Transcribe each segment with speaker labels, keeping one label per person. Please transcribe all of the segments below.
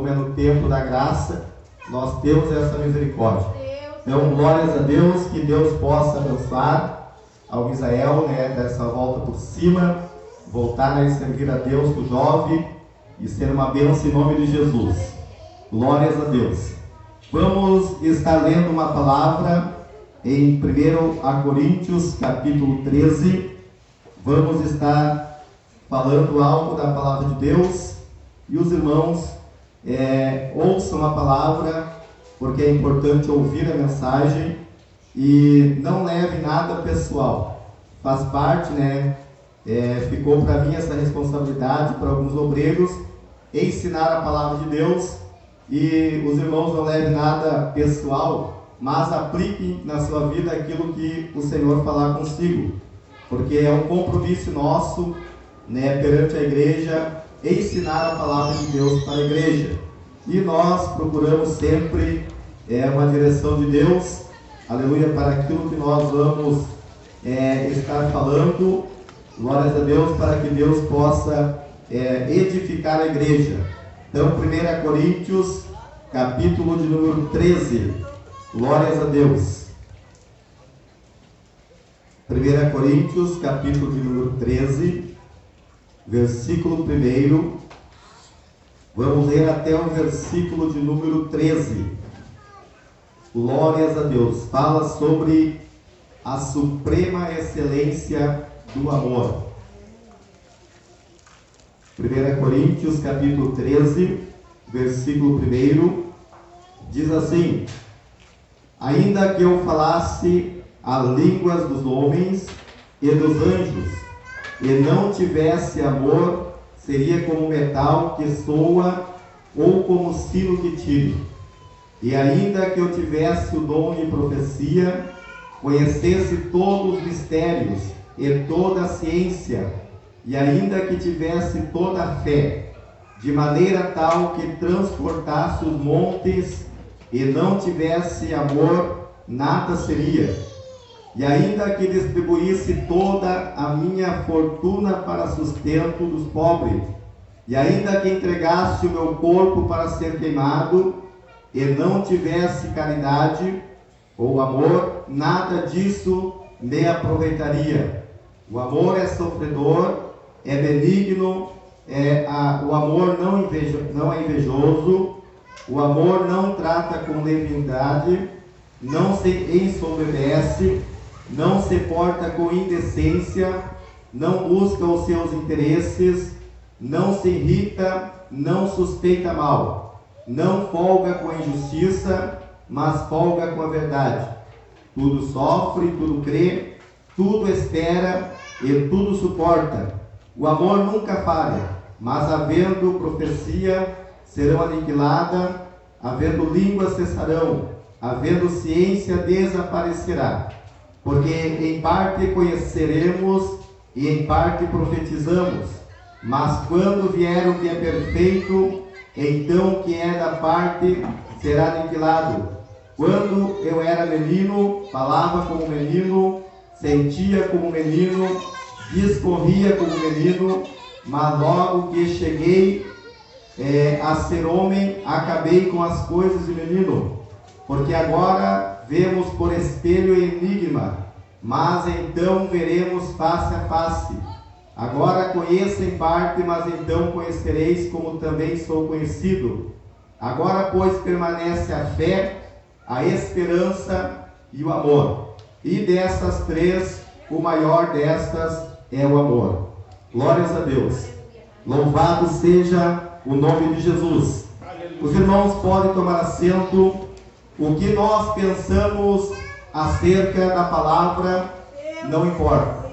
Speaker 1: como é no tempo da graça, nós temos essa misericórdia. Então, glórias a Deus, que Deus possa abençoar ao Israel, né, dessa volta por cima, voltar a servir a Deus do jovem e ser uma bênção em nome de Jesus. Glórias a Deus. Vamos estar lendo uma palavra em 1 Coríntios, capítulo 13. Vamos estar falando algo da palavra de Deus e os irmãos ouçam a palavra, porque é importante ouvir a mensagem e não leve nada pessoal. Faz parte, né? Ficou para mim essa responsabilidade, para alguns obreiros, ensinar a palavra de Deus, e os irmãos não levem nada pessoal, mas apliquem na sua vida aquilo que o Senhor falar consigo, porque é um compromisso nosso, né, perante a igreja, ensinar a palavra de Deus para a igreja. E nós procuramos sempre uma direção de Deus, aleluia, para aquilo que nós vamos estar falando. Glórias a Deus, para que Deus possa edificar a igreja. Então, 1 Coríntios, capítulo de número 13. Glórias a Deus. 1 Coríntios, capítulo de número 13, versículo 1. Vamos ler até o versículo de número 13. Glórias a Deus. Fala sobre a suprema excelência do amor. 1 Coríntios, capítulo 13, versículo 1, diz assim: ainda que eu falasse as línguas dos homens e dos anjos, e não tivesse amor, seria como metal que soa, ou como sino que tire. E ainda que eu tivesse o dom de profecia, conhecesse todos os mistérios e toda a ciência, e ainda que tivesse toda a fé, de maneira tal que transportasse os montes, e não tivesse amor, nada seria. E ainda que distribuísse toda a minha fortuna para sustento dos pobres, e ainda que entregasse o meu corpo para ser queimado, e não tivesse caridade ou amor, nada disso me aproveitaria. O amor é sofredor, é benigno, o amor não é invejoso, o amor não trata com leviandade, não se ensoberbece, não se porta com indecência, não busca os seus interesses, não se irrita, não suspeita mal, não folga com a injustiça, mas folga com a verdade. Tudo sofre, tudo crê, tudo espera e tudo suporta. O amor nunca falha, mas havendo profecia, serão aniquiladas, havendo língua cessarão, havendo ciência desaparecerá. Porque em parte conheceremos e em parte profetizamos, mas quando vier o que é perfeito, então o que é da parte será aniquilado. Quando eu era menino, falava como menino, sentia como menino, discorria como menino, mas logo que cheguei a ser homem, acabei com as coisas de menino. Porque agora vemos por espelho e enigma, mas então veremos face a face. Agora conheço em parte, mas então conhecereis como também sou conhecido. Agora, pois, permanece a fé, a esperança e o amor. E destas três, o maior destas é o amor. Glórias a Deus. Louvado seja o nome de Jesus. Os irmãos podem tomar assento. O que nós pensamos acerca da palavra não importa.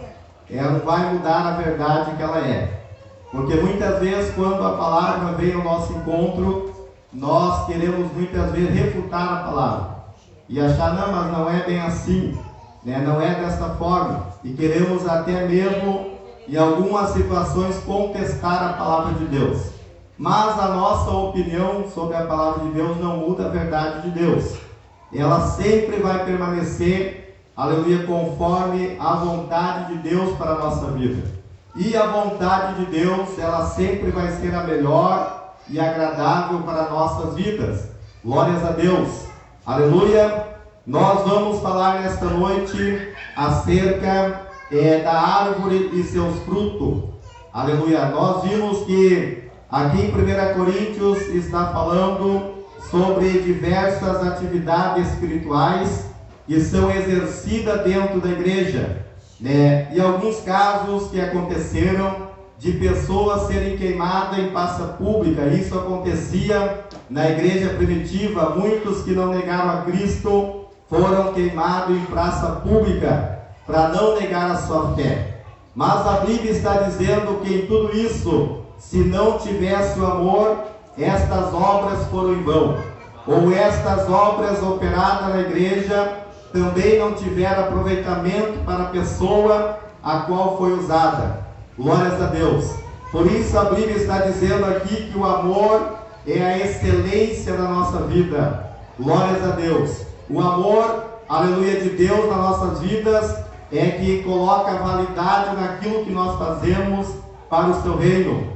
Speaker 1: Ela não vai mudar a verdade que ela é. Porque muitas vezes, quando a palavra vem ao nosso encontro, nós queremos muitas vezes refutar a palavra e achar, não, mas não é bem assim, né? Não é dessa forma, e queremos até mesmo em algumas situações contestar a palavra de Deus. Mas a nossa opinião sobre a palavra de Deus não muda a verdade de Deus. Ela sempre vai permanecer, aleluia, conforme a vontade de Deus para a nossa vida. E a vontade de Deus, ela sempre vai ser a melhor, e agradável para nossas vidas. Glórias a Deus. Aleluia. Nós vamos falar nesta noite acerca da árvore e seus frutos. Aleluia. Nós vimos que aqui em 1 Coríntios está falando sobre diversas atividades espirituais que são exercidas dentro da igreja, né? E alguns casos que aconteceram de pessoas serem queimadas em praça pública. Isso acontecia na igreja primitiva. Muitos que não negaram a Cristo foram queimados em praça pública para não negar a sua fé. Mas a Bíblia está dizendo que em tudo isso, se não tivesse o amor, estas obras foram em vão. Ou estas obras operadas na igreja também não tiveram aproveitamento para a pessoa a qual foi usada. Glórias a Deus. Por isso a Bíblia está dizendo aqui que o amor é a excelência da nossa vida. Glórias a Deus. O amor, aleluia, de Deus nas nossas vidas é que coloca validade naquilo que nós fazemos para o seu reino.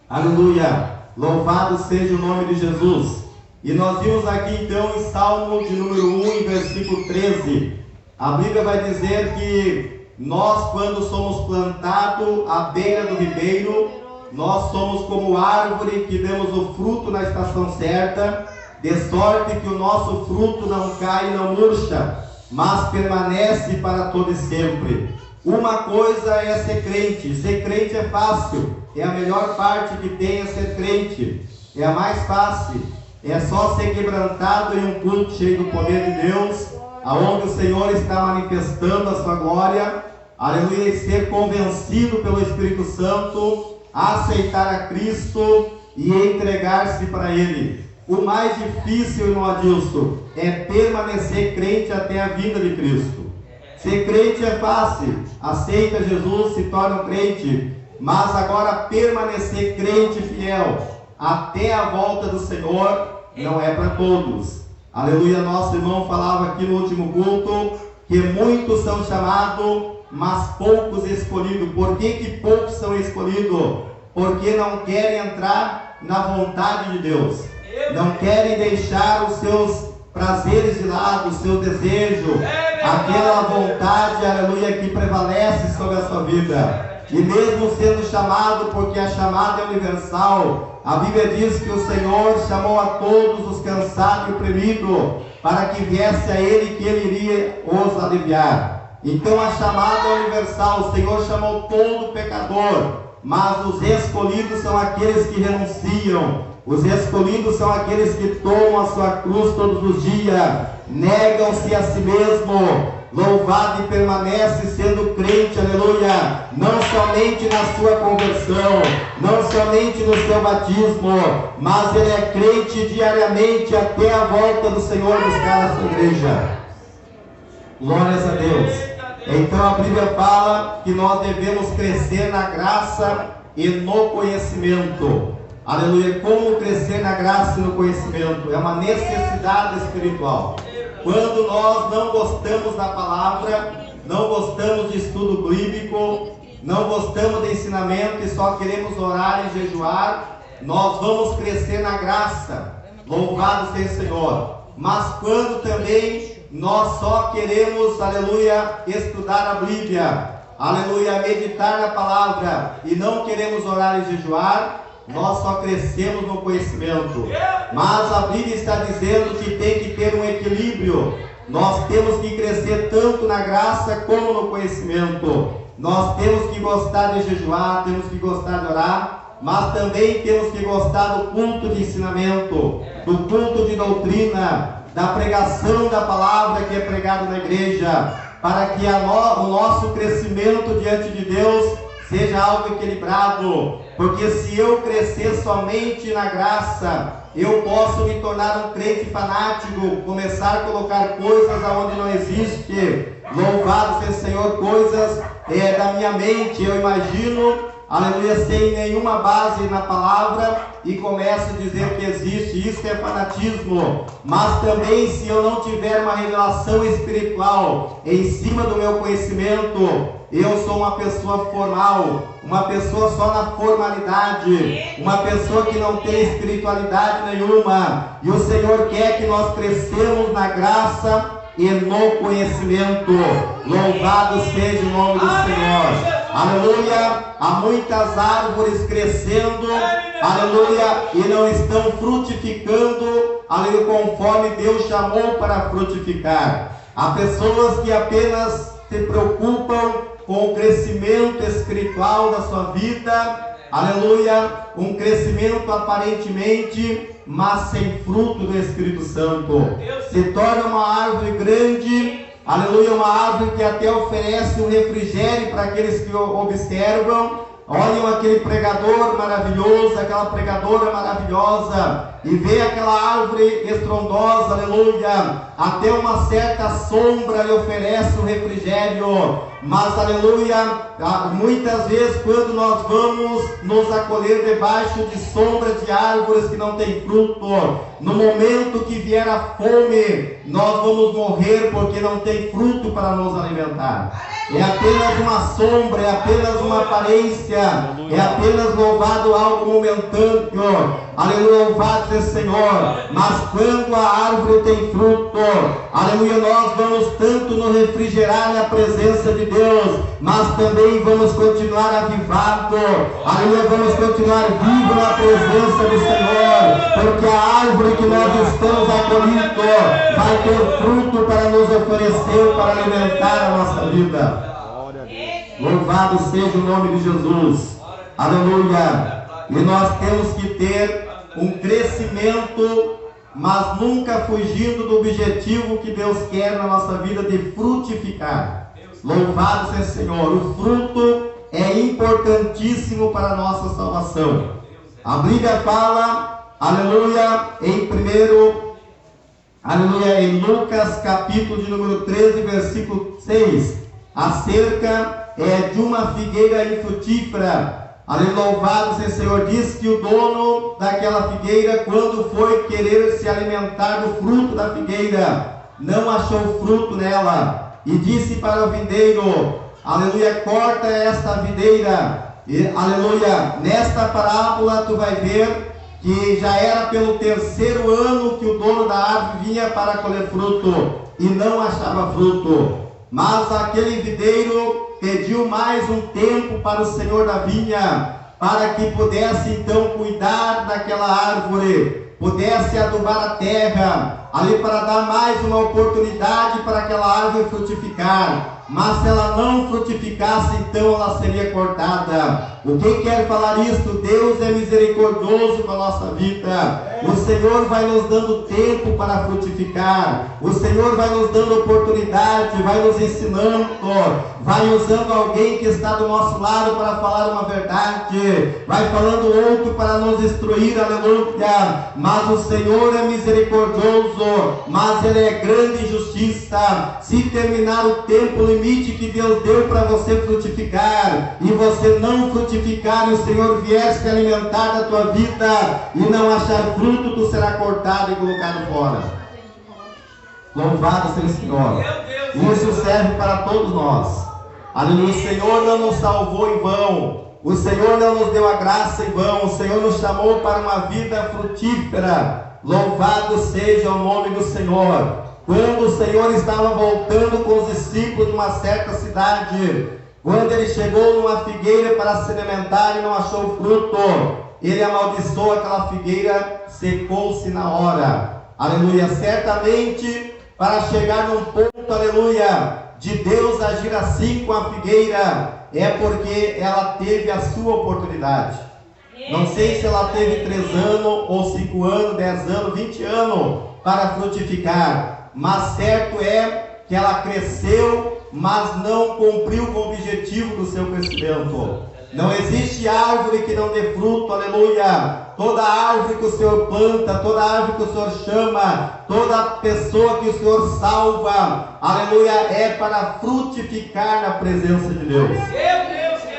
Speaker 1: Aleluia. Louvado seja o nome de Jesus. E nós vimos aqui então em Salmo de número 1, em versículo 13. A Bíblia vai dizer que nós, quando somos plantados à beira do ribeiro, nós somos como árvore que demos o fruto na estação certa, de sorte que o nosso fruto não cai e não murcha, mas permanece para todo e sempre. Uma coisa é ser crente. Ser crente é fácil. É a melhor parte que tem é ser crente. É a mais fácil. É só ser quebrantado em um culto cheio do poder de Deus, aonde o Senhor está manifestando a sua glória. Aleluia. E ser convencido pelo Espírito Santo, aceitar a Cristo e entregar-se para Ele. O mais difícil, irmão Adilson, é permanecer crente até a vinda de Cristo. Ser crente é fácil. Aceita Jesus, se torna um crente. Mas agora permanecer crente fiel até a volta do Senhor não é para todos. Aleluia. Nosso irmão falava aqui no último culto que muitos são chamados, mas poucos escolhidos. Por que poucos são escolhidos? Porque não querem entrar na vontade de Deus. Não querem deixar os seus prazeres de lado, o seu desejo, aquela vontade, aleluia, que prevalece sobre a sua vida. E mesmo sendo chamado, porque a chamada é universal, a Bíblia diz que o Senhor chamou a todos os cansados e oprimidos, para que viesse a Ele, que Ele iria os aliviar. Então a chamada é universal. O Senhor chamou todo pecador, mas os escolhidos são aqueles que renunciam. Os escolhidos são aqueles que tomam a sua cruz todos os dias, negam-se a si mesmo, louvado e permanece sendo crente, aleluia, não somente na sua conversão, não somente no seu batismo, mas ele é crente diariamente até a volta do Senhor buscar a sua igreja. Glórias a Deus. Então a Bíblia fala que nós devemos crescer na graça e no conhecimento. Aleluia. Como crescer na graça e no conhecimento? É uma necessidade espiritual. Quando nós não gostamos da palavra, não gostamos de estudo bíblico, não gostamos de ensinamento e só queremos orar e jejuar, nós vamos crescer na graça. Louvado seja o Senhor. Mas quando também nós só queremos, aleluia, estudar a Bíblia, aleluia, meditar na palavra e não queremos orar e jejuar, nós só crescemos no conhecimento. Mas a Bíblia está dizendo que tem que ter um equilíbrio. Nós temos que crescer tanto na graça como no conhecimento. Nós temos que gostar de jejuar, temos que gostar de orar, mas também temos que gostar do culto de ensinamento, do culto de doutrina, da pregação da palavra que é pregado na igreja, para que o nosso crescimento diante de Deus seja algo equilibrado. Porque se eu crescer somente na graça, eu posso me tornar um crente fanático, começar a colocar coisas aonde não existe. Louvado seja o Senhor, coisas da minha mente. Eu imagino aleluia, sem nenhuma base na palavra e começo a dizer que existe, isso é fanatismo. Mas também, se eu não tiver uma revelação espiritual em cima do meu conhecimento, eu sou uma pessoa formal, uma pessoa só na formalidade, uma pessoa que não tem espiritualidade nenhuma. E o Senhor quer que nós cresçamos na graça e no conhecimento. Louvado seja o nome do Senhor. Aleluia. Há muitas árvores crescendo, aleluia, e não estão frutificando, aleluia, conforme Deus chamou para frutificar. Há pessoas que apenas se preocupam com o crescimento espiritual da sua vida, aleluia, um crescimento aparentemente, mas sem fruto do Espírito Santo. Se torna uma árvore grande, aleluia, uma árvore que até oferece um refrigério para aqueles que observam. Olham aquele pregador maravilhoso, aquela pregadora maravilhosa, e vê aquela árvore estrondosa, aleluia, até uma certa sombra lhe oferece um refrigério. Mas, aleluia, muitas vezes quando nós vamos nos acolher debaixo de sombra de árvores que não tem fruto, no momento que vier a fome, nós vamos morrer porque não tem fruto para nos alimentar. É apenas uma sombra, é apenas uma aparência, é apenas louvado algo momentâneo. Aleluia, louvado seja o Senhor. Mas quando a árvore tem fruto, aleluia, nós vamos tanto nos refrigerar na presença de Deus, mas também vamos continuar avivado. Aleluia, vamos continuar vivo na presença do Senhor, porque a árvore que nós estamos acolhido vai ter fruto para nos oferecer, para alimentar a nossa vida. Louvado seja o nome de Jesus. Aleluia. E nós temos que ter um crescimento, mas nunca fugindo do objetivo que Deus quer na nossa vida, de frutificar. Louvado seja o Senhor. O fruto é importantíssimo para a nossa salvação. A Bíblia fala, aleluia, em Lucas capítulo de número 13, versículo 6, acerca de uma figueira infrutífera. Aleluia, louvado seja o Senhor. Diz que o dono daquela figueira, quando foi querer se alimentar do fruto da figueira, não achou fruto nela, e disse para o vindeiro, aleluia, corta esta videira. E, aleluia, nesta parábola tu vai ver que já era pelo terceiro ano que o dono da árvore vinha para colher fruto e não achava fruto. Mas aquele videiro pediu mais um tempo para o Senhor da vinha, para que pudesse então cuidar daquela árvore, pudesse adubar a terra, ali para dar mais uma oportunidade para aquela árvore frutificar. Mas se ela não frutificasse, então ela seria cortada. O que quer falar isto? Deus é misericordioso com a nossa vida. O Senhor vai nos dando tempo para frutificar. O Senhor vai nos dando oportunidade, vai nos ensinando, vai usando alguém que está do nosso lado para falar uma verdade, vai falando outro para nos instruir, aleluia. Mas o Senhor é misericordioso, mas Ele é grande em justiça. Se terminar o tempo limite que Deus deu para você frutificar, e você não frutificar, e o Senhor vier se alimentar da tua vida e não achar fruto, tu será cortado e colocado fora. Louvado seja o Senhor. Isso serve para todos nós. Aleluia. O Senhor não nos salvou em vão. O Senhor não nos deu a graça em vão. O Senhor nos chamou para uma vida frutífera. Louvado seja o nome do Senhor. Quando o Senhor estava voltando com os discípulos de uma certa cidade, quando ele chegou numa figueira para se alimentar e não achou fruto, ele amaldiçoou aquela figueira, secou-se na hora. Aleluia. Certamente, para chegar num ponto, aleluia, de Deus agir assim com a figueira, é porque ela teve a sua oportunidade. Não sei se ela teve 3 anos, ou 5 anos, 10 anos, 20 anos para frutificar, mas certo é que ela cresceu, mas não cumpriu com o objetivo do seu crescimento. Não existe árvore que não dê fruto, aleluia. Toda árvore que o Senhor planta, toda árvore que o Senhor chama, toda pessoa que o Senhor salva, aleluia, é para frutificar na presença de Deus.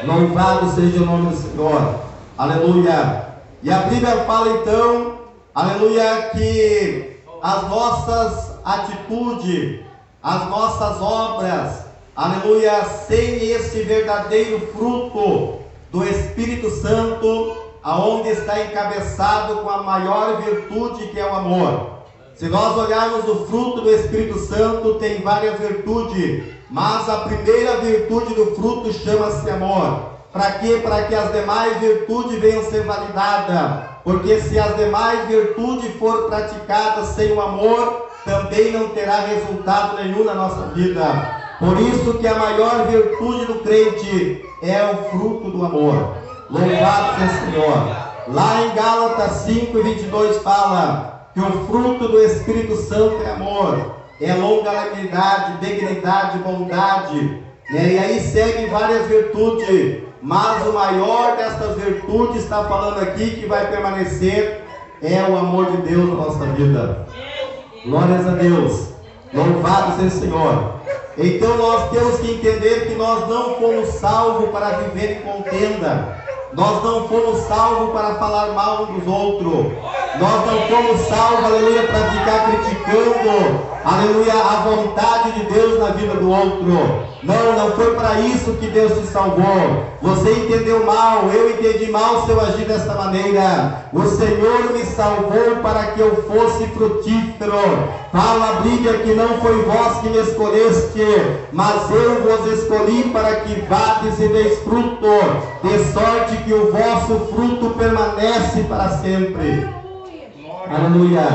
Speaker 1: Louvado seja o nome do Senhor. Aleluia. E a Bíblia fala então, aleluia, que as nossas atitudes, as nossas obras, aleluia, sem esse verdadeiro fruto do Espírito Santo, aonde está encabeçado com a maior virtude, que é o amor. Se nós olharmos o fruto do Espírito Santo, tem várias virtudes, mas a primeira virtude do fruto chama-se amor. Para quê? Para que as demais virtudes venham ser validadas. Porque se as demais virtudes forem praticadas sem o amor, também não terá resultado nenhum na nossa vida. Por isso que a maior virtude do crente é o fruto do amor. Louvado seja o Senhor. Lá em Gálatas 5:22 fala que o fruto do Espírito Santo é amor, é longanimidade, benignidade, bondade, né? E aí segue várias virtudes, mas o maior destas virtudes está falando aqui que vai permanecer é o amor de Deus na nossa vida. Glórias a Deus. Louvado seja o Senhor. Então nós temos que entender que nós não fomos salvos para viver em contenda. Nós não fomos salvos para falar mal uns dos outros. Nós não fomos salvos, aleluia, para ficar criticando, aleluia, a vontade de Deus na vida do outro. Não foi para isso que Deus te salvou. Você entendeu mal, eu entendi mal se eu agir desta maneira. O Senhor me salvou para que eu fosse frutífero. Fala a Bíblia que não foi vós que me escolheste, mas eu vos escolhi para que vades e deis fruto, de sorte que o vosso fruto permanece para sempre. Aleluia.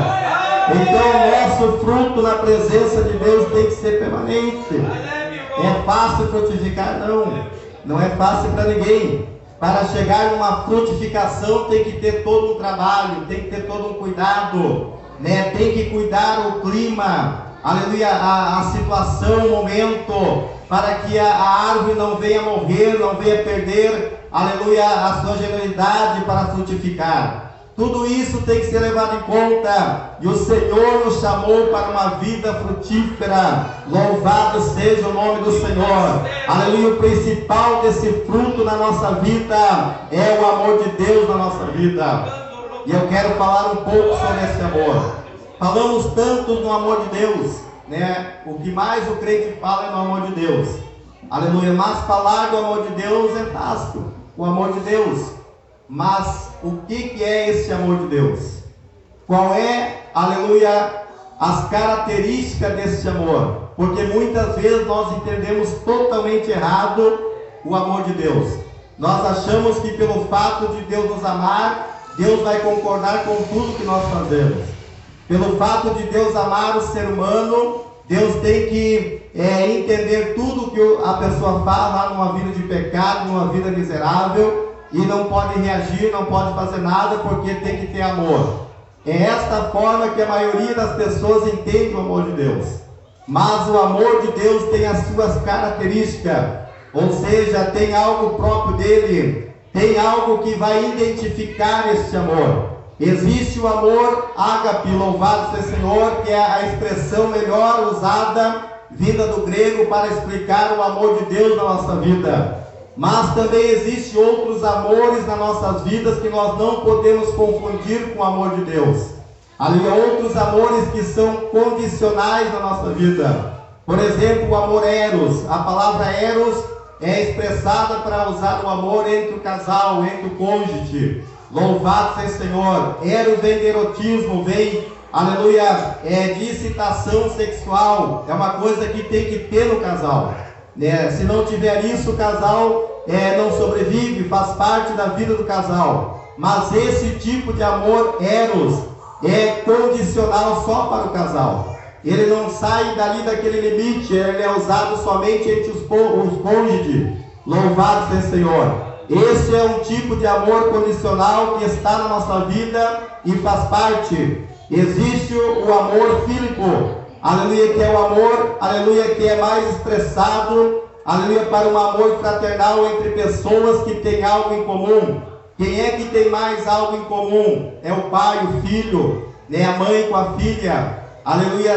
Speaker 1: Então o nosso fruto na presença de Deus tem que ser permanente. É fácil frutificar? Não é fácil para ninguém. Para chegar numa frutificação tem que ter todo um trabalho, tem que ter todo um cuidado, né? Tem que cuidar o clima, aleluia, a situação, o momento, para que a árvore não venha morrer, não venha perder, aleluia, a sua genuinidade para frutificar. Tudo isso tem que ser levado em conta. E o Senhor nos chamou para uma vida frutífera. Louvado seja o nome do Senhor. Aleluia. O principal desse fruto na nossa vida é o amor de Deus na nossa vida. E eu quero falar um pouco sobre esse amor. Falamos tanto no amor de Deus, né? O que mais o crente fala é no amor de Deus. Aleluia. Mas falar do amor de Deus é fácil. O amor de Deus. Mas o que é esse amor de Deus? Qual é, aleluia, as características desse amor? Porque muitas vezes nós entendemos totalmente errado o amor de Deus. Nós achamos que pelo fato de Deus nos amar, Deus vai concordar com tudo que nós fazemos. Pelo fato de Deus amar o ser humano, Deus tem que entender tudo que a pessoa faz lá numa vida de pecado, numa vida miserável, e não pode reagir, não pode fazer nada, porque tem que ter amor. É esta forma que a maioria das pessoas entende o amor de Deus. Mas o amor de Deus tem as suas características, ou seja, tem algo próprio dele, tem algo que vai identificar este amor. Existe o amor ágape, louvado seja o Senhor, que é a expressão melhor usada, vinda do grego, para explicar o amor de Deus na nossa vida. Mas também existem outros amores nas nossas vidas que nós não podemos confundir com o amor de Deus. Há outros amores que são condicionais na nossa vida. Por exemplo, o amor eros. A palavra eros é expressada para usar o amor entre o casal, entre o cônjuge. Louvado seja o Senhor. Eros vem de erotismo, vem, aleluia, de excitação sexual. É uma coisa que tem que ter no casal. Se não tiver isso, o casal não sobrevive, faz parte da vida do casal. Mas esse tipo de amor eros é condicional só para o casal. Ele não sai dali daquele limite, ele é usado somente entre os cônjuges. Louvado seja o Senhor. Esse é um tipo de amor condicional que está na nossa vida e faz parte. Existe o amor fílico, aleluia, que é o amor, aleluia, que é mais expressado, aleluia, para um amor fraternal entre pessoas que têm algo em comum. Quem é que tem mais algo em comum? É o pai, o filho, né? A mãe com a filha. Aleluia,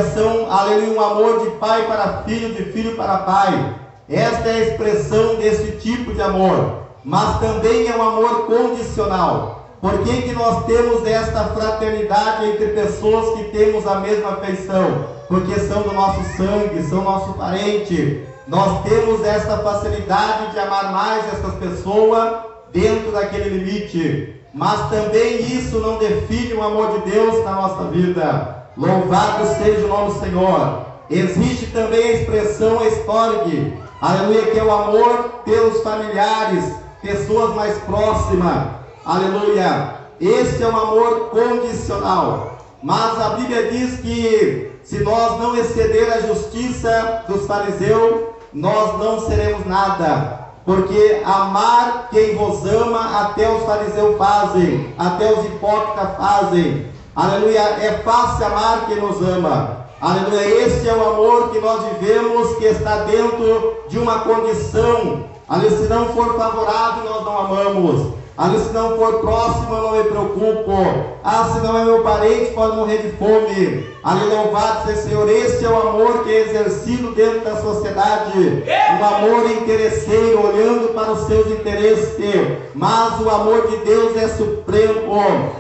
Speaker 1: aleluia, um amor de pai para filho, de filho para pai. Esta é a expressão desse tipo de amor. mas também é um amor condicional. Por que nós temos esta fraternidade entre pessoas que temos a mesma afeição? Porque são do nosso sangue, são nosso parente. Nós temos esta facilidade de amar mais essas pessoas dentro daquele limite. Mas também isso não define o amor de Deus na nossa vida. Louvado seja o nome do Senhor. Existe também a expressão estorgue, aleluia, que é o amor pelos familiares, pessoas mais próximas. Aleluia, este é um amor condicional, mas a Bíblia diz que se nós não exceder a justiça dos fariseus, nós não seremos nada, porque amar quem vos ama, até os fariseus fazem, até os hipócritas fazem. Aleluia, é fácil amar quem nos ama. Aleluia, este é o amor que nós vivemos, que está dentro de uma condição. Aleluia, se não for favorável, nós não amamos. Ali, se não for próximo, eu não me preocupo. Se não é meu parente, pode morrer de fome. Ali, louvado seja o Senhor. Este é o amor que é exercido dentro da sociedade. Um amor interesseiro, olhando para os seus interesses. Mas o amor de Deus é supremo.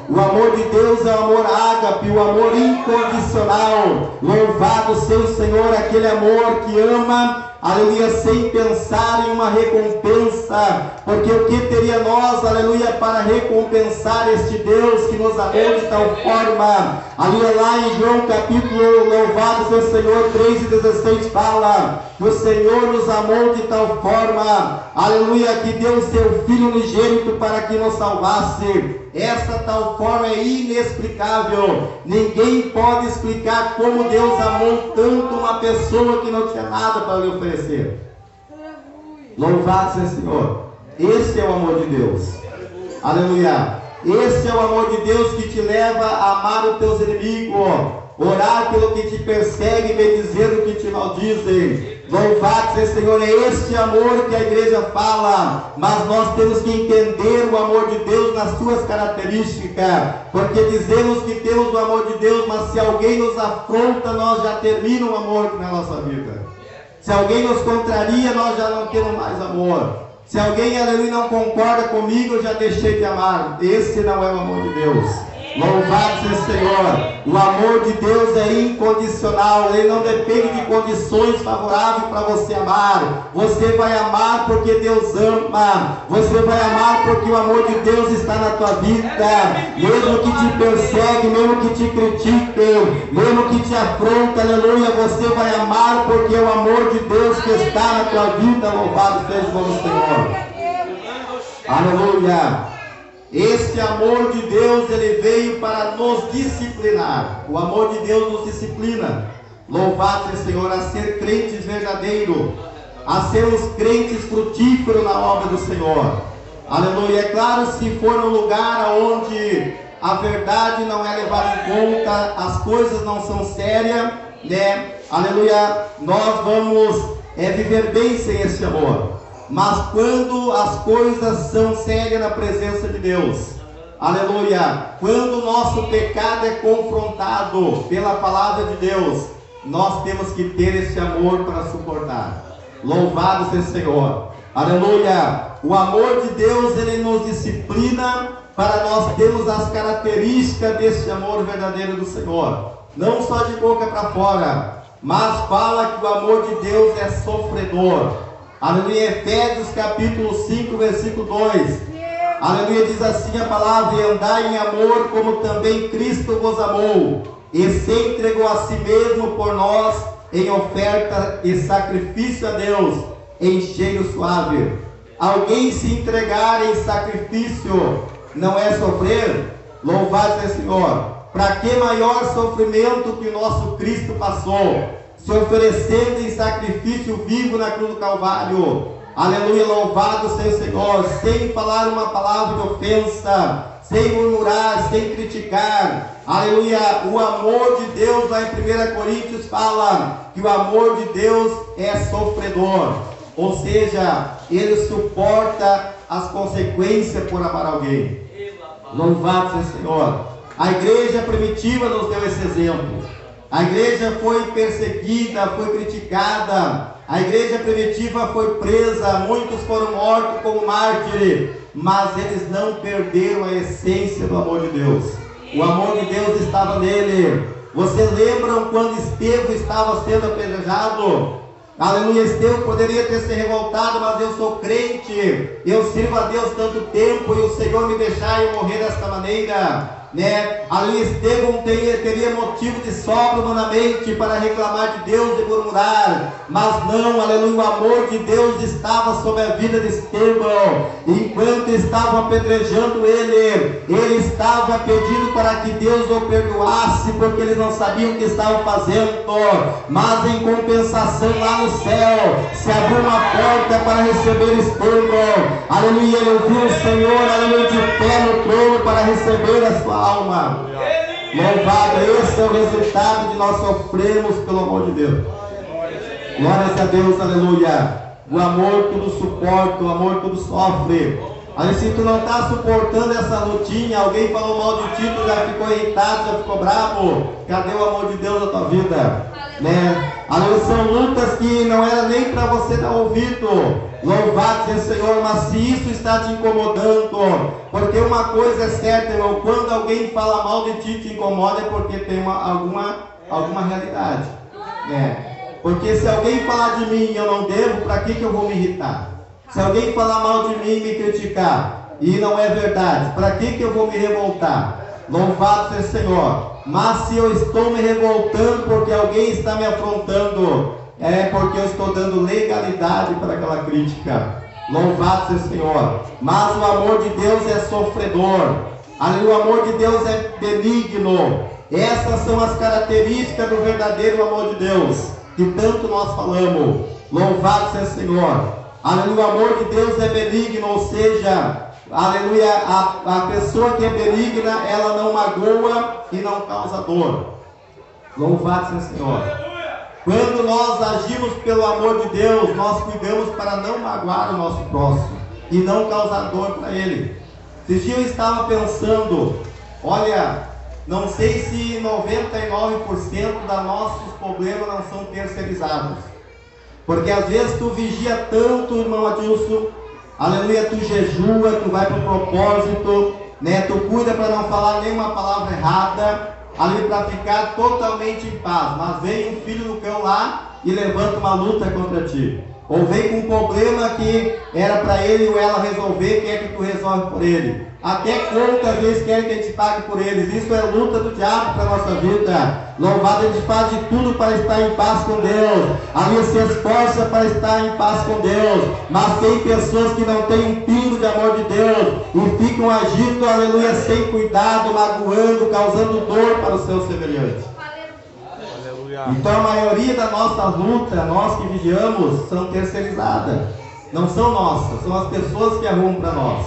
Speaker 1: O amor de Deus é o amor ágape, o amor incondicional. Louvado seja o Senhor, aquele amor que ama, aleluia, sem pensar em uma recompensa, porque o que teria nós, aleluia, para recompensar este Deus que nos amou de tal forma? Aleluia, lá em João capítulo, louvado seja o Senhor, 3:16 fala que o Senhor nos amou de tal forma, aleluia, que deu o seu Filho unigênito para que nos salvasse. Essa tal forma é inexplicável. Ninguém pode explicar como Deus amou tanto uma pessoa que não tinha nada para lhe oferecer. Louvado seja o Senhor. Esse é o amor de Deus. Aleluia. Esse é o amor de Deus que te leva a amar os teus inimigos, orar pelo que te persegue, bendizer o que te maldizem. Louvado seja o Senhor, é este amor que a igreja fala, mas nós temos que entender o amor de Deus nas suas características, porque dizemos que temos o amor de Deus, mas se alguém nos afronta, nós já termina o amor na nossa vida. Se alguém nos contraria, nós já não temos mais amor. Se alguém, aleluia, não concorda comigo, eu já deixei de amar. Esse não é o amor de Deus. Louvado seja o Senhor. O amor de Deus é incondicional. Ele não depende de condições favoráveis para você amar. Você vai amar porque Deus ama. Você vai amar porque o amor de Deus está na tua vida. Mesmo que te persegue, mesmo que te critique, mesmo que te afronta, aleluia, você vai amar porque é o amor de Deus que está na tua vida. Louvado seja o nome do Senhor. Aleluia. Este amor de Deus, ele veio para nos disciplinar. O amor de Deus nos disciplina. Louvado seja o Senhor, a ser crentes verdadeiros, a sermos crentes frutíferos na obra do Senhor. Aleluia. É claro, se for um lugar onde a verdade não é levada em conta, as coisas não são sérias, né? Aleluia. Nós vamos viver bem sem esse amor. Mas quando as coisas são sérias na presença de Deus, aleluia, quando o nosso pecado é confrontado pela palavra de Deus, nós temos que ter esse amor para suportar. Louvado seja o Senhor. Aleluia. O amor de Deus, ele nos disciplina para nós termos as características desse amor verdadeiro do Senhor. Não só de boca para fora, mas fala que o amor de Deus é sofredor. Aleluia, Efésios capítulo 5, versículo 2. Aleluia, diz assim a palavra: e andai em amor, como também Cristo vos amou, e se entregou a si mesmo por nós, em oferta e sacrifício a Deus, em cheiro suave. Alguém se entregar em sacrifício não é sofrer? Louvado seja o Senhor. Para que maior sofrimento que o nosso Cristo passou, se oferecendo em sacrifício vivo na cruz do Calvário. Aleluia, louvado seja o Senhor, sem falar uma palavra de ofensa, sem murmurar, sem criticar. Aleluia, o amor de Deus, lá em 1 Coríntios fala que o amor de Deus é sofredor, ou seja, ele suporta as consequências por amar alguém. Louvado seja o Senhor. A igreja primitiva nos deu esse exemplo. A igreja foi perseguida, foi criticada, A igreja primitiva foi presa, muitos foram mortos como mártires, mas eles não perderam a essência do amor de Deus. O amor de Deus estava nele. Vocês lembram quando Estevão estava sendo apedrejado? Aleluia, Estevão poderia ter se revoltado, mas eu sou crente, eu sirvo a Deus tanto tempo e o Senhor me deixar eu morrer desta maneira, né? Ali Estevão teria motivo de sobra humanamente para reclamar de Deus e murmurar, mas não, aleluia, o amor de Deus estava sobre a vida de Estevão. Enquanto estavam apedrejando ele estava pedindo para que Deus o perdoasse, porque eles não sabiam o que estavam fazendo, mas em compensação lá no céu se abriu uma porta para receber Estevão, aleluia, ele ouviu o Senhor, aleluia, de pé no trono para receber a sua alma. Louvado, esse é o resultado de nós sofrermos pelo amor de Deus. Glórias a Deus, aleluia. O amor tudo suporta, o amor tudo sofre. Aí se tu não está suportando essa lutinha, alguém falou mal de ti, tu já ficou irritado, já ficou bravo, cadê o amor de Deus na tua vida? Né? Aleluia, são lutas que não era nem para você dar ouvido. Louvado seja o Senhor, mas se isso está te incomodando, porque uma coisa é certa, irmão, quando alguém fala mal de ti, te incomoda é porque tem alguma realidade, né? Porque se alguém falar de mim e eu não devo, para que eu vou me irritar? Se alguém falar mal de mim e me criticar, e não é verdade, para que eu vou me revoltar? Louvado seja o Senhor. Mas se eu estou me revoltando porque alguém está me afrontando, é porque eu estou dando legalidade para aquela crítica. Louvado seja o Senhor. Mas o amor de Deus é sofredor. Ali o amor de Deus é benigno. Essas são as características do verdadeiro amor de Deus, que tanto nós falamos. Louvado seja o Senhor. Aleluia, o amor de Deus é benigno, ou seja, aleluia, a pessoa que é benigna, ela não magoa e não causa dor. Louvado seja o Senhor. Quando nós agimos pelo amor de Deus, nós cuidamos para não magoar o nosso próximo e não causar dor para ele. Esses dias eu estava pensando, olha, não sei se 99% dos nossos problemas não são terceirizados. Porque às vezes tu vigia tanto, irmão Adilson, aleluia, tu jejua, tu vai para o propósito, né? Tu cuida para não falar nenhuma palavra errada, ali para ficar totalmente em paz. Mas vem um filho do cão lá e levanta uma luta contra ti. Ou vem com um problema que era para ele ou ela resolver, quer que tu resolve por ele. Até quantas vezes quer que a gente pague por eles? Isso é luta do diabo para a nossa vida. Louvado, a gente faz de tudo para estar em paz com Deus. Ali se esforça para estar em paz com Deus. Mas tem pessoas que não têm um pingo de amor de Deus e ficam agindo, aleluia, sem cuidado, magoando, causando dor para o seu semelhante. Então a maioria da nossa luta, nós que vigiamos, são terceirizadas. Não são nossas, são as pessoas que arrumam para nós.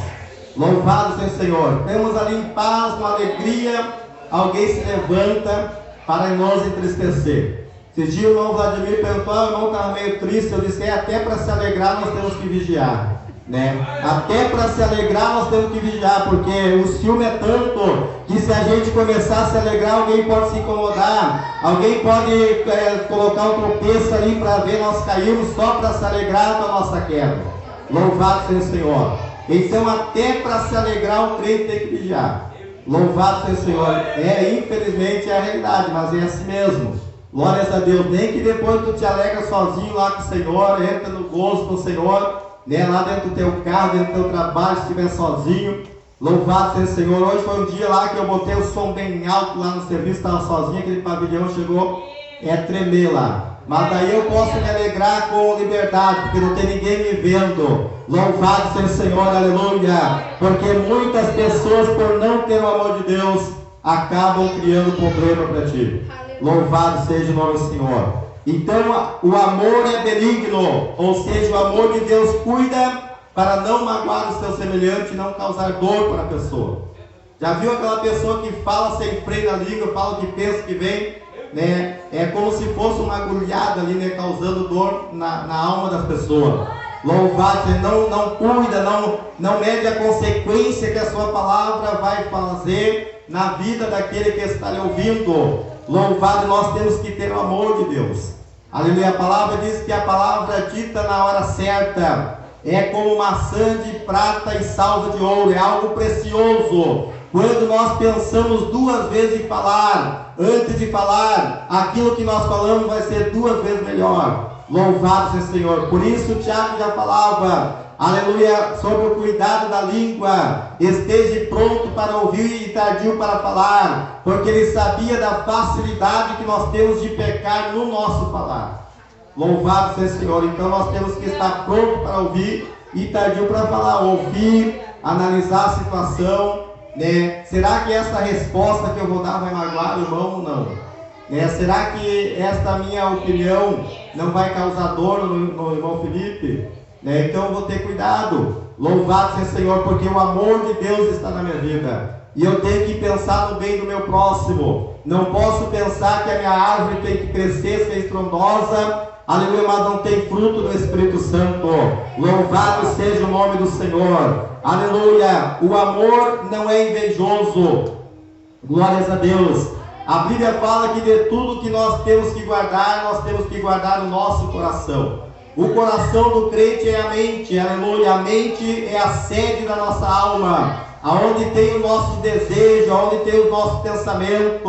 Speaker 1: Louvado seja o Senhor. Temos ali em paz, uma alegria, alguém se levanta para nos entristecer. Esse dia o irmão Vladimir perguntou, o irmão estava meio triste, eu disse, até para se alegrar nós temos que vigiar. Né? Até para se alegrar nós temos que vigiar, porque o ciúme é tanto que se a gente começar a se alegrar, alguém pode se incomodar, alguém pode colocar um tropeço ali para ver nós caímos só para se alegrar da nossa queda. Louvado seja o Senhor. Então até para se alegrar o crente tem que vigiar. Louvado seja o Senhor. Infelizmente é a realidade, mas é assim mesmo. Glórias a Deus. Nem que depois tu te alegra sozinho lá com o Senhor, entra no gozo com o Senhor, né, lá dentro do teu carro, dentro do teu trabalho, se estiver sozinho. Louvado seja o Senhor. Hoje foi um dia lá que eu botei o som bem alto lá no serviço, estava sozinho, aquele pavilhão chegou tremer lá. Mas daí eu posso me alegrar com liberdade, porque não tem ninguém me vendo. Louvado seja o Senhor, aleluia. Porque muitas pessoas, por não ter o amor de Deus, acabam criando problema para ti. Louvado seja o nome do Senhor. Então o amor é benigno, ou seja, o amor de Deus cuida para não magoar o seu semelhante e não causar dor para a pessoa. Já viu aquela pessoa que fala sem freio na língua, fala o que pensa que vem, né? É como se fosse uma agulhada ali, né? Causando dor na alma das pessoas. Louvado, não cuida, não mede a consequência que a sua palavra vai fazer na vida daquele que está lhe ouvindo. Louvado, nós temos que ter o amor de Deus. Aleluia. A palavra diz que a palavra dita na hora certa é como maçã de prata e salva de ouro, é algo precioso. Quando nós pensamos duas vezes em falar, antes de falar, aquilo que nós falamos vai ser duas vezes melhor. Louvado seja o Senhor. Por isso Tiago já falava, aleluia, sobre o cuidado da língua. Esteja pronto para ouvir e tardio para falar, porque ele sabia da facilidade que nós temos de pecar no nosso falar. Louvado seja o Senhor. Então nós temos que estar pronto para ouvir e tardio para falar. Ouvir, analisar a situação, né? Será que essa resposta que eu vou dar vai magoar o irmão ou não? Será que esta minha opinião não vai causar dor no irmão Felipe? Então eu vou ter cuidado. Louvado seja o Senhor, porque o amor de Deus está na minha vida. E eu tenho que pensar no bem do meu próximo. Não posso pensar que a minha árvore tem que crescer, ser estrondosa, aleluia, mas não tem fruto do Espírito Santo. Louvado seja o nome do Senhor. Aleluia. O amor não é invejoso. Glórias a Deus. A Bíblia fala que de tudo que nós temos que guardar o nosso coração. O coração do crente é a mente, aleluia. A mente é a sede da nossa alma, aonde tem o nosso desejo, aonde tem o nosso pensamento.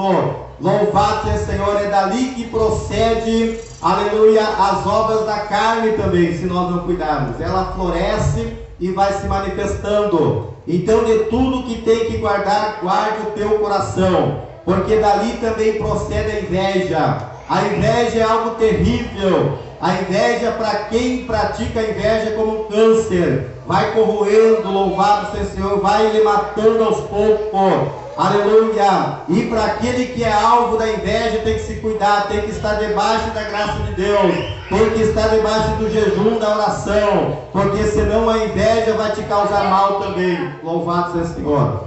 Speaker 1: Louvado seja o Senhor, é dali que procede, aleluia, as obras da carne também, se nós não cuidarmos. Ela floresce e vai se manifestando. Então, de tudo que tem que guardar, guarde o teu coração, porque dali também procede a inveja. A inveja é algo terrível. A inveja, para quem pratica a inveja, é como um câncer, vai corroendo, louvado seja o Senhor, vai lhe matando aos poucos, aleluia. E para aquele que é alvo da inveja, tem que se cuidar, tem que estar debaixo da graça de Deus, tem que estar debaixo do jejum, da oração, porque senão a inveja vai te causar mal também. Louvado seja o Senhor,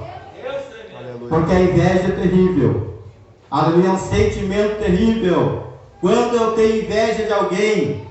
Speaker 1: porque a inveja é terrível, aleluia, é um sentimento terrível. Quando eu tenho inveja de alguém,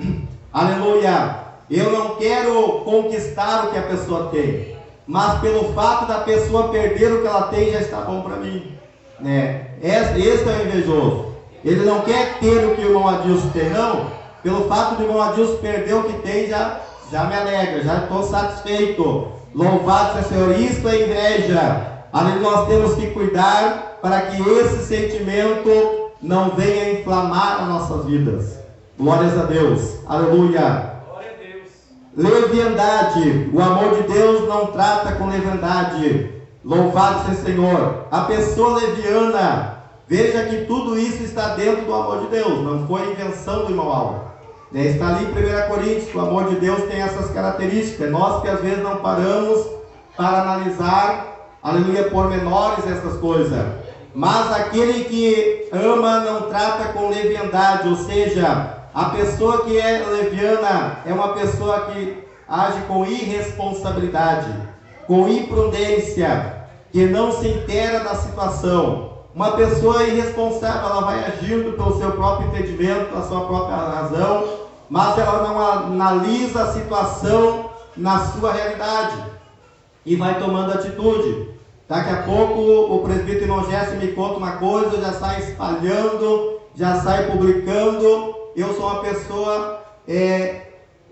Speaker 1: aleluia, eu não quero conquistar o que a pessoa tem, mas pelo fato da pessoa perder o que ela tem, já está bom para mim, né? Esse é o invejoso. Ele não quer ter o que o irmão Adilson tem, não. Pelo fato do irmão Adilson perder o que tem, já me alegra, já estou satisfeito. Louvado seja o Senhor. Isto é inveja. Aleluia, nós temos que cuidar para que esse sentimento não venha inflamar as nossas vidas. Glórias a Deus. Aleluia. Glória a Deus. Leviandade. O amor de Deus não trata com leviandade. Louvado seja o Senhor. A pessoa leviana, veja que tudo isso está dentro do amor de Deus. Não foi invenção do irmão Álvaro. Está ali em 1 Coríntios. O amor de Deus tem essas características. Nós que às vezes não paramos para analisar, aleluia, pormenores essas coisas. Mas aquele que ama não trata com leviandade, ou seja, a pessoa que é leviana é uma pessoa que age com irresponsabilidade, com imprudência, que não se inteira da situação. Uma pessoa irresponsável, ela vai agindo pelo seu próprio entendimento, pela sua própria razão, mas ela não analisa a situação na sua realidade e vai tomando atitude. Daqui a pouco o presbítero irmão Gerson me conta uma coisa, eu já saio espalhando, já saio publicando. Eu sou uma pessoa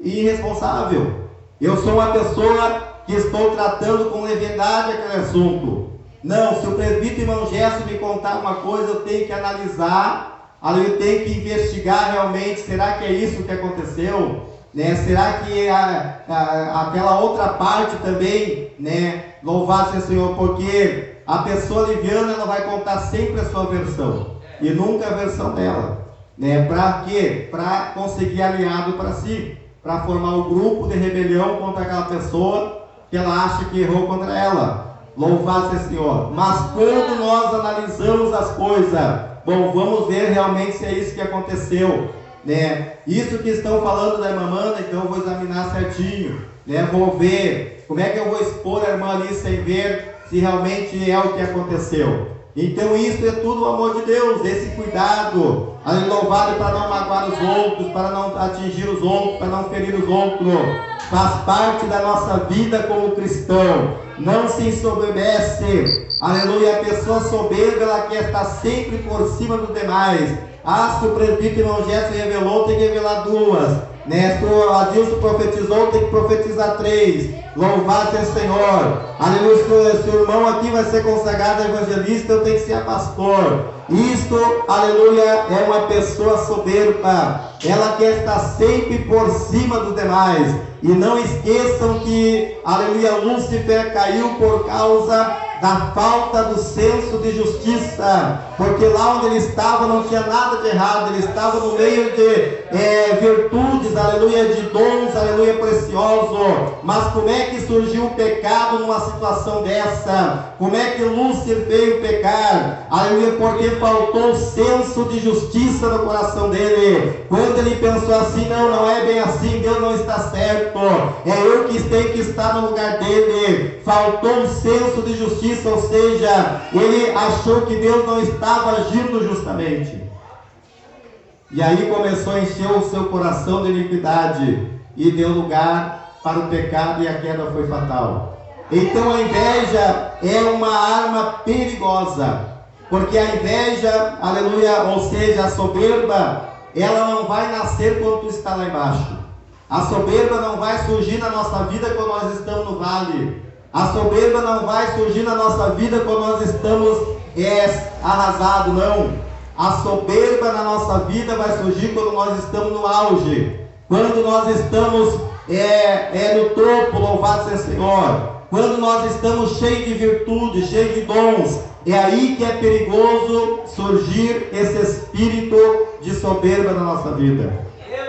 Speaker 1: irresponsável. Eu sou uma pessoa que estou tratando com leviandade aquele assunto. Não, se o presbítero irmão Gerson me contar uma coisa, eu tenho que analisar, eu tenho que investigar realmente, será que é isso que aconteceu? Né? Será que aquela outra parte também, né? Louvado seja o Senhor, porque a pessoa leviana, ela vai contar sempre a sua versão e nunca a versão dela, né? Para quê? Para conseguir aliado para si, para formar um grupo de rebelião contra aquela pessoa que ela acha que errou contra ela. Louvado seja o Senhor. Mas quando nós analisamos as coisas, bom, vamos ver realmente se é isso que aconteceu, né? Isso que estão falando da irmã Amanda, então eu vou examinar certinho, né? Vou ver como é que eu vou expor a irmã ali sem ver se realmente é o que aconteceu. Então isso é tudo o amor de Deus, esse cuidado, louvado, para não magoar os outros, para não atingir os outros, para não ferir os outros, faz parte da nossa vida como cristão. não se ensoberbece. Aleluia, a pessoa soberba, ela quer estar sempre por cima dos demais. Se o presbítero Gesso revelou, tem que revelar 2. Se o Adilson profetizou, tem que profetizar 3. Louvado seja o Senhor. Aleluia, se o irmão aqui vai ser consagrado a evangelista, eu tenho que ser pastor. Isto, aleluia, é uma pessoa soberba. Ela quer estar sempre por cima dos demais. E não esqueçam que, aleluia, Lúcifer caiu por causa da falta do senso de justiça, porque lá onde ele estava não tinha nada de errado, ele estava no meio de virtudes, aleluia, de dons, aleluia, precioso. Mas como é que surgiu o pecado numa situação dessa? Como é que Lúcifer veio pecar? Aleluia, porque faltou senso de justiça no coração dele. Quando ele pensou assim, não é bem assim, Deus não está certo, é eu que tenho que estar no lugar dele. Faltou um senso de justiça, ou seja, ele achou que Deus não estava agindo justamente. E aí começou a encher o seu coração de iniquidade e deu lugar para o pecado, e a queda foi fatal. Então a inveja é uma arma perigosa, porque a inveja, aleluia, ou seja, a soberba, ela não vai nascer quando tu está lá embaixo. A soberba não vai surgir na nossa vida quando nós estamos no vale. A soberba não vai surgir na nossa vida quando nós estamos arrasados, não. A soberba na nossa vida vai surgir quando nós estamos no auge, quando nós estamos no topo, louvado seja o Senhor, quando nós estamos cheios de virtude, cheios de dons. É aí que é perigoso surgir esse espírito de soberba na nossa vida.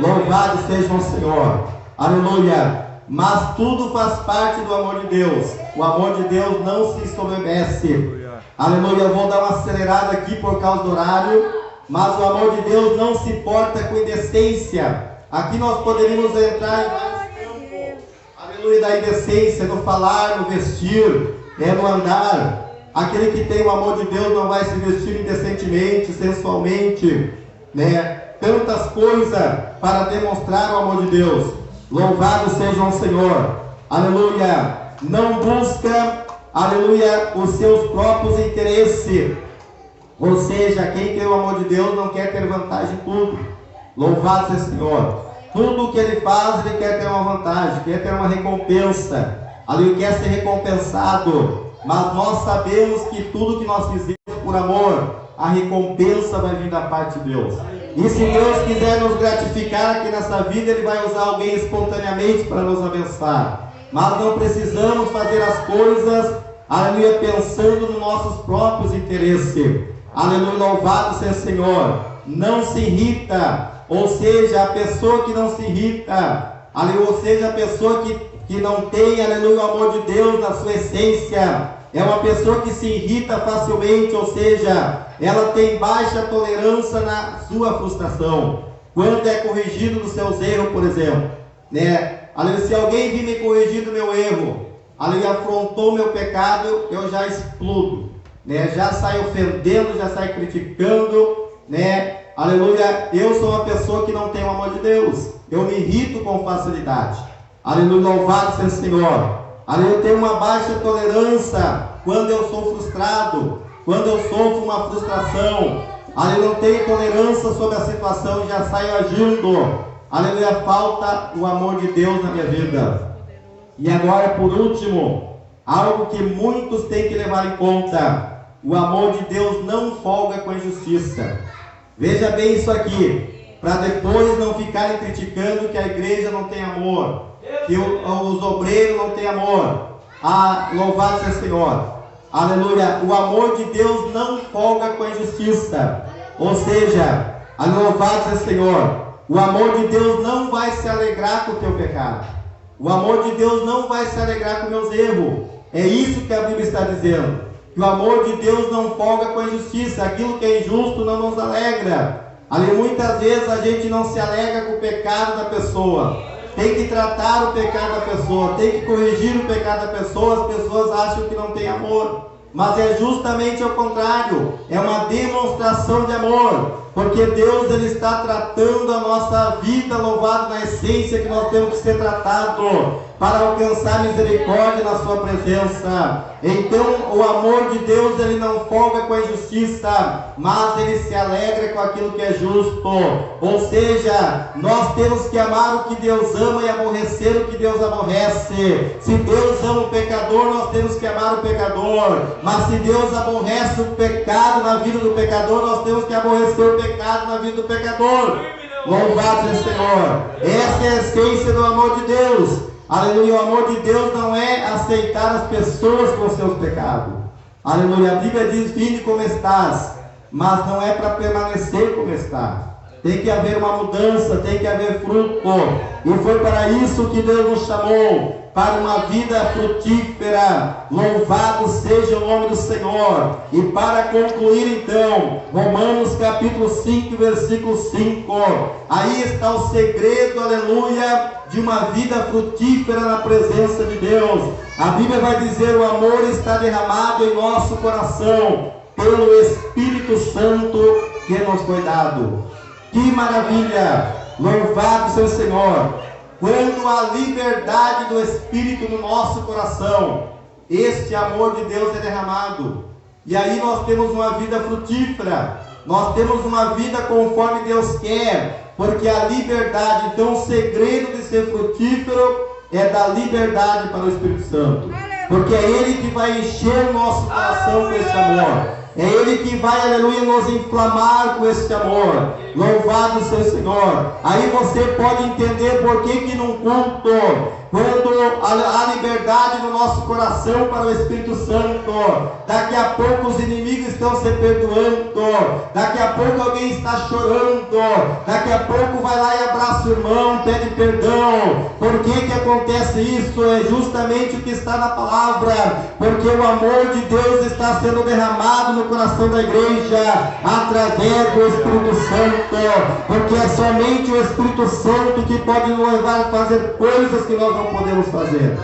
Speaker 1: Louvado seja o Senhor, aleluia. Mas tudo faz parte do amor de Deus. O amor de Deus não se ensoberbece. Aleluia, eu vou dar uma acelerada aqui por causa do horário. Mas o amor de Deus não se porta com indecência. Aqui nós poderíamos entrar em vários campos. Aleluia, da indecência, no falar, no vestir, no andar. Aquele que tem o amor de Deus não vai se vestir indecentemente, sensualmente, tantas coisas para demonstrar o amor de Deus. Louvado seja o Senhor, aleluia. Não busca, aleluia, os seus próprios interesses, ou seja, quem tem o amor de Deus não quer ter vantagem em tudo. Louvado seja o Senhor. Tudo o que ele faz, ele quer ter uma vantagem, quer ter uma recompensa, aleluia, quer ser recompensado. Mas nós sabemos que tudo que nós fizemos por amor, a recompensa vai vir da parte de Deus. E se Deus quiser nos gratificar aqui nessa vida, Ele vai usar alguém espontaneamente para nos abençoar. Mas não precisamos fazer as coisas, aleluia, pensando nos nossos próprios interesses. Aleluia, louvado seja o Senhor. Não se irrita, ou seja, a pessoa que não se irrita, aleluia, ou seja, a pessoa que não tem, aleluia, o amor de Deus na sua essência, é uma pessoa que se irrita facilmente, ou seja, ela tem baixa tolerância na sua frustração. Quando é corrigido dos seus erros, por exemplo, aleluia, se alguém vir me corrigir do meu erro, aleluia, afrontou o meu pecado, eu já explodo, já saio ofendendo, já saio criticando, aleluia, eu sou uma pessoa que não tem o amor de Deus, eu me irrito com facilidade. Aleluia, louvado seja o Senhor. Aleluia, eu tenho uma baixa tolerância quando eu sou frustrado, quando eu sofro uma frustração. Aleluia, eu tenho tolerância sobre a situação e já saio agindo. Aleluia, falta o amor de Deus na minha vida. E agora, por último, algo que muitos têm que levar em conta: o amor de Deus não folga com a injustiça. Veja bem isso aqui, para depois não ficarem criticando que a igreja não tem amor, que os obreiros não têm amor. Louvado seja o Senhor. Aleluia, o amor de Deus não folga com a injustiça. Ou seja, louvado seja o Senhor, o amor de Deus não vai se alegrar com o teu pecado. O amor de Deus não vai se alegrar com meus erros. É isso que a Bíblia está dizendo, que o amor de Deus não folga com a injustiça. Aquilo que é injusto não nos alegra. Ali muitas vezes a gente não se alegra com o pecado da pessoa. Tem que tratar o pecado da pessoa, tem que corrigir o pecado da pessoa. As pessoas acham que não tem amor, mas é justamente ao contrário, é uma demonstração de amor, porque Deus, Ele está tratando a nossa vida, louvado, na essência que nós temos que ser tratado. para alcançar misericórdia na sua presença. Então o amor de Deus, ele não folga com a injustiça, mas ele se alegra com aquilo que é justo. Ou seja, nós temos que amar o que Deus ama e aborrecer o que Deus aborrece. Se Deus ama o pecador, nós temos que amar o pecador. Mas se Deus aborrece o pecado na vida do pecador, nós temos que aborrecer o pecado na vida do pecador. Louvado seja o Senhor. Essa é a essência do amor de Deus. Aleluia, o amor de Deus não é aceitar as pessoas com seus pecados. Aleluia, a Bíblia diz: vinde como estás, mas não é para permanecer como está. Tem que haver uma mudança, tem que haver fruto. E foi para isso que Deus nos chamou, para uma vida frutífera. Louvado seja o nome do Senhor. E para concluir então, Romanos capítulo 5, versículo 5. Aí está o segredo, aleluia, de uma vida frutífera na presença de Deus. A Bíblia vai dizer: o amor está derramado em nosso coração pelo Espírito Santo que nos foi dado. Que maravilha! Louvado seja o Senhor! Quando a liberdade do Espírito no nosso coração, este amor de Deus é derramado. E aí nós temos uma vida frutífera, nós temos uma vida conforme Deus quer, porque a liberdade, então o segredo de ser frutífero é dar liberdade para o Espírito Santo, porque é Ele que vai encher o nosso coração com esse amor. É Ele que vai, aleluia, nos inflamar com esse amor. Louvado seja o Senhor. Aí você pode entender por que num culto, quando há liberdade no nosso coração para o Espírito Santo, daqui a pouco os inimigos estão se perdoando, daqui a pouco alguém está chorando, daqui a pouco vai lá e abraça o irmão, pede perdão. Por que acontece isso? É justamente o que está na palavra, porque o amor de Deus está sendo derramado no coração da igreja através do Espírito Santo, porque é somente o Espírito Santo que pode nos levar a fazer coisas que nós não podemos fazer.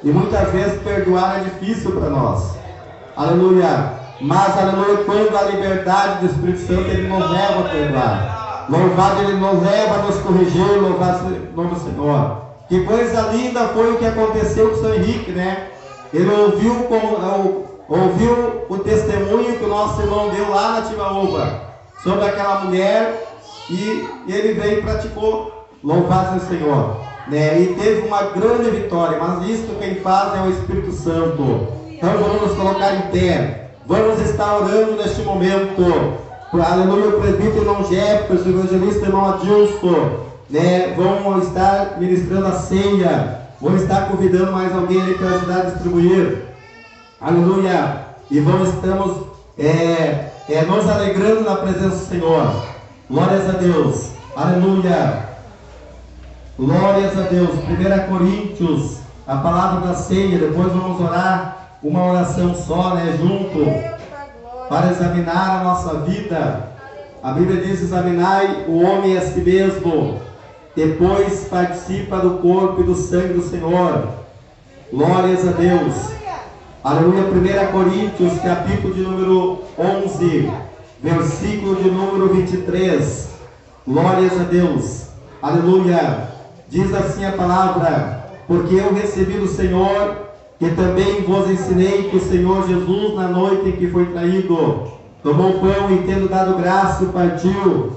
Speaker 1: E muitas vezes perdoar é difícil para nós. Aleluia. Mas, aleluia, quando a liberdade do Espírito Santo, Ele nos leva a perdoar. Louvado, Ele nos leva a nos corrigir. Louvado o nome do Senhor. Que coisa linda foi o que aconteceu com o São Henrique, né? Ele ouviu o testemunho que o nosso irmão deu lá na Timbaúba sobre aquela mulher, e ele veio e praticou. Louvado seja o Senhor, né? E teve uma grande vitória. Mas isto quem faz é o Espírito Santo. Então vamos nos colocar em pé, vamos estar orando neste momento. Aleluia, o presbítero irmão Jefferson, o evangelista irmão Adilson, né? Vão estar ministrando a ceia. Vou estar convidando mais alguém ali para ajudar a distribuir. Aleluia. E estamos nos alegrando na presença do Senhor. Glórias a Deus. Aleluia. Glórias a Deus. 1 Coríntios, a palavra da ceia. Depois vamos orar uma oração só, né, junto, para examinar a nossa vida. A Bíblia diz: examinai o homem a si mesmo, depois participa do corpo e do sangue do Senhor. Glórias a Deus. Aleluia. 1 Coríntios, capítulo de número 11, versículo de número 23. Glórias a Deus. Aleluia. Diz assim a palavra: porque eu recebi do Senhor, que também vos ensinei, que o Senhor Jesus, na noite em que foi traído, tomou o pão e, tendo dado graça, partiu.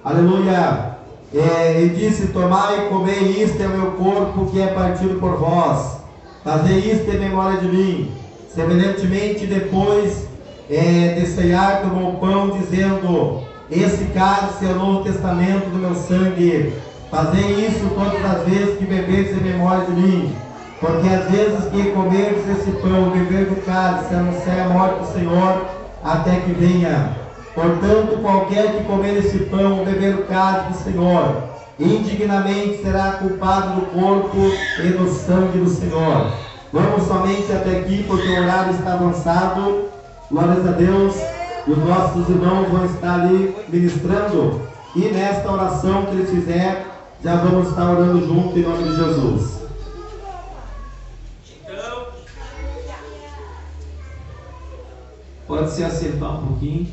Speaker 1: Aleluia. E disse: tomai e comei, isto é o meu corpo, que é partido por vós. Fazei isto em memória de mim. Semelhantemente, depois de ceiar, tomou o pão, dizendo: esse cálice é o novo testamento do meu sangue. Fazei isso todas as vezes que beberdes em memória de mim. Porque às vezes que comerdes esse pão e beber do cálice, anunciai a morte do Senhor até que venha. Portanto, qualquer que comer esse pão ou beber o cálice do Senhor, indignamente será culpado do corpo e do sangue do Senhor. Vamos somente até aqui, porque o horário está avançado. Glórias a Deus. Os nossos irmãos vão estar ali ministrando. E nesta oração que eles fizer, já vamos estar orando junto em nome de Jesus. Pode se assentar um pouquinho.